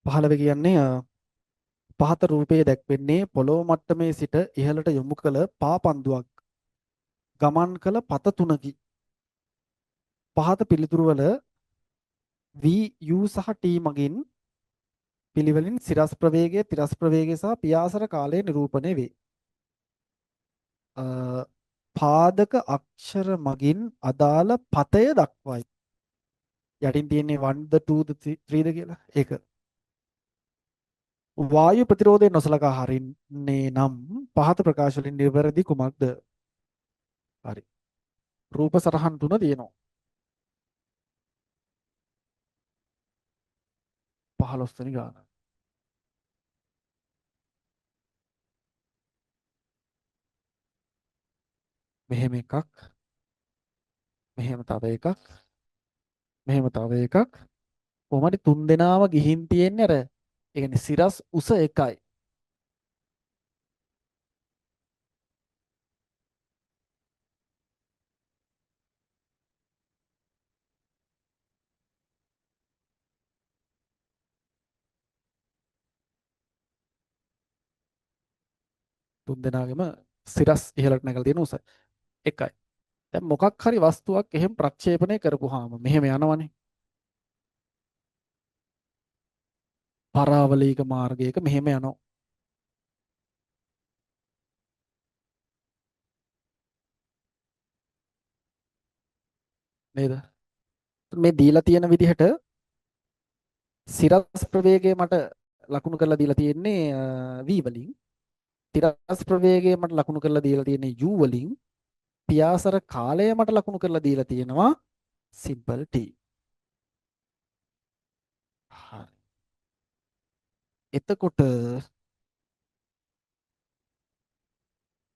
15 කියන්නේ පහත රූපයේ දැක්වෙන්නේ පොළොව මට්ටමේ සිට ඉහළට යොමු කළ පාපන්දුවක් ගමන් කළ පත තුනකි. පහත පිළිතුරු වල V U සහ T මගින් පිළිවෙලින් සිරස් ප්‍රවේගය, තිරස් ප්‍රවේගය සහ පියාසර කාලය නිරූපණය වේ. පාදක අක්ෂර මගින් අදාළ පතය දක්වයි. යටින් තියෙන්නේ 1ද 2ද 3ද කියලා. ඒක. වායු ප්‍රතිරෝධය නොසලකා හරින්නේ නම් පහත ප්‍රකාශ වලින් නිවැරදි කුමක්ද? හරි. රූප සටහන් තුන තියෙනවා. 15 වෙනි ගාන. මෙහෙම එකක්, මෙහෙම තව එකක්, මෙහෙම තව එකක්. කොහොමද තුන් දෙනාම ගිහින් තියෙන්නේ අර ඒ කියන්නේ සිරස් උස එකයි. තුන් දෙනාගේම සිරස් ඉහළට නැගලා තියෙන උස එකයි. දැන් මොකක් හරි වස්තුවක් එහෙම ප්‍රක්ෂේපණය කරපුවාම මෙහෙම යනවනේ. පරාවලයික මාර්ගයක මෙහෙම යනවා. නේද? මේ දීලා තියෙන විදිහට සිරස් ප්‍රවේගය මට ලකුණු කරලා දීලා තියෙන්නේ v වලින්. තිරස් ප්‍රවේගය මට ලකුණු කරලා දීලා තියෙන්නේ u වලින්. පියාසර කාලය මට ලකුණු කරලා දීලා තියෙනවා simple t. හරි.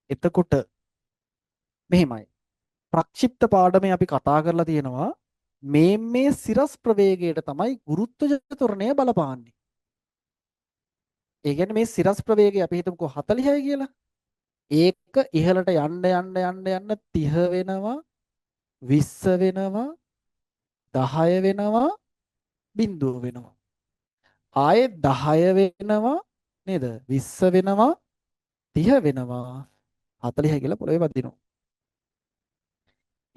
එතකොට මෙහෙමයි. ප්‍රක්ෂිප්ත පාඩමේ අපි කතා කරලා තියෙනවා මේ සිරස් ප්‍රවේගයට තමයි ගුරුත්ව චතුරණය බලපාන්නේ. ඒ කියන්නේ මේ සිරස් ප්‍රවේගය අපි හිතමුකෝ 40යි කියලා. ඒක ඉහළට යන්න 30 වෙනවා, 20 වෙනවා, 10 වෙනවා, බිඳුව වෙනවා. ආයේ 10 වෙනවා නේද? 20 වෙනවා, 30 වෙනවා, 40 කියලා පොළවේ වදිනවා.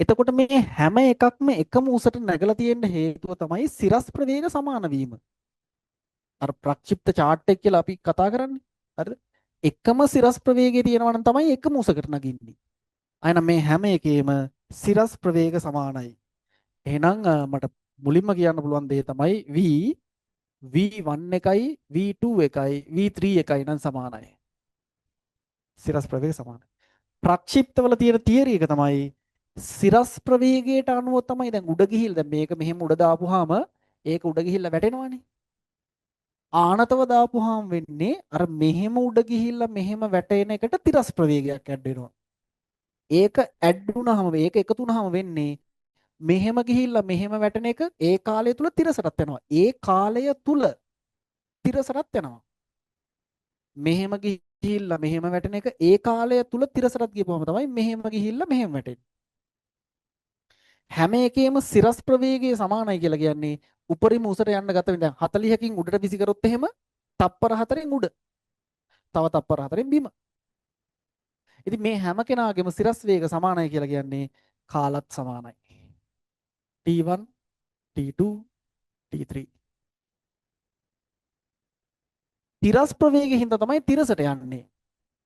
එතකොට මේ හැම එකක්ම එකම උසට නැගලා තියෙන්න හේතුව තමයි සිරස් ප්‍රවේග සමාන වීම. අර ප්‍රක්ෂිප්ත chart එක කියලා අපි කතා කරන්නේ. හරිද? එකම සිරස් ප්‍රවේගය තියෙනවා නම් තමයි එකම උසකට නගින්නේ. අයනම් මේ හැම එකේම සිරස් ප්‍රවේග සමානයි. එහෙනම් මට මුලින්ම කියන්න පුළුවන් දේ තමයි V1 එකයි V2 එකයි V3 එකයි නම් සමානයි. සිරස් ප්‍රවේග සමානයි. ප්‍රක්ෂිප්තවල තියෙන තියරි එක තමයි සිරස් ප්‍රවේගයට අනුව තමයි දැන් උඩ ගිහිල්ලා දැන් මේක මෙහෙම උඩ දාපුවාම ඒක උඩ ගිහිල්ලා වැටෙනවනේ. ආනතව දාපුවාම වෙන්නේ අර මෙහෙම උඩ ගිහිල්ලා මෙහෙම වැටෙන එකට තිරස් ප්‍රවේගයක් ඇඩ් වෙනවා. ඒක ඇඩ් වුණාම මේක එකතු වුණාම වෙන්නේ මෙහෙම ගිහිල්ලා මෙහෙම වැටෙන එක ඒ කාලය තුල තිරසටත් යනවා. ඒ කාලය තුල තිරසටත් යනවා. මෙහෙම ගිහිල්ලා මෙහෙම වැටෙන එක ඒ කාලය තුල තිරසටත් ගියපුවම තමයි මෙහෙම ගිහිල්ලා මෙහෙම වැටෙන්නේ. හැම එකේම සිරස් ප්‍රවේගය සමානයි කියලා කියන්නේ උපරිම උසට යන්න ගත වෙන දැන් 40කින් උඩට විසි කරොත් එහෙම තප්පර 4න් උඩ. තව තප්පර 4න් බිම. ඉතින් මේ හැම කෙනාගේම සිරස් වේග සමානයි කියලා කියන්නේ කාලත් සමානයි. T1, T2, T3. තිරස් ප්‍රවේගයෙන් හින්දා තමයි තිරසට යන්නේ.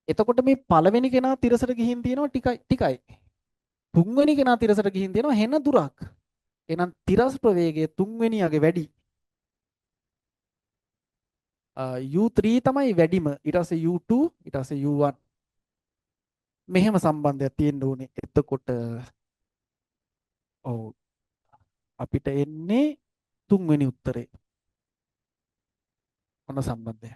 එතකොට මේ පළවෙනි කෙනා තිරසට ගිහින් තියෙනවා ටිකයි. තුන්වෙනි කෙනා තිරසට ගිහින් තියෙනවා හෙන දුරක්. එහෙනම් තිරස් ප්‍රවේගය තුන්වෙනියගේ වැඩි. U3 තමයි වැඩිම. ඊට පස්සේ U2, ඊට පස්සේ U1. මෙහෙම සම්බන්ධයක් තියෙන්න ඕනේ. එතකොට ඔව් අපිට එන්නේ තුන්වෙනි උත්තරේ. මොන සම්බන්ධය?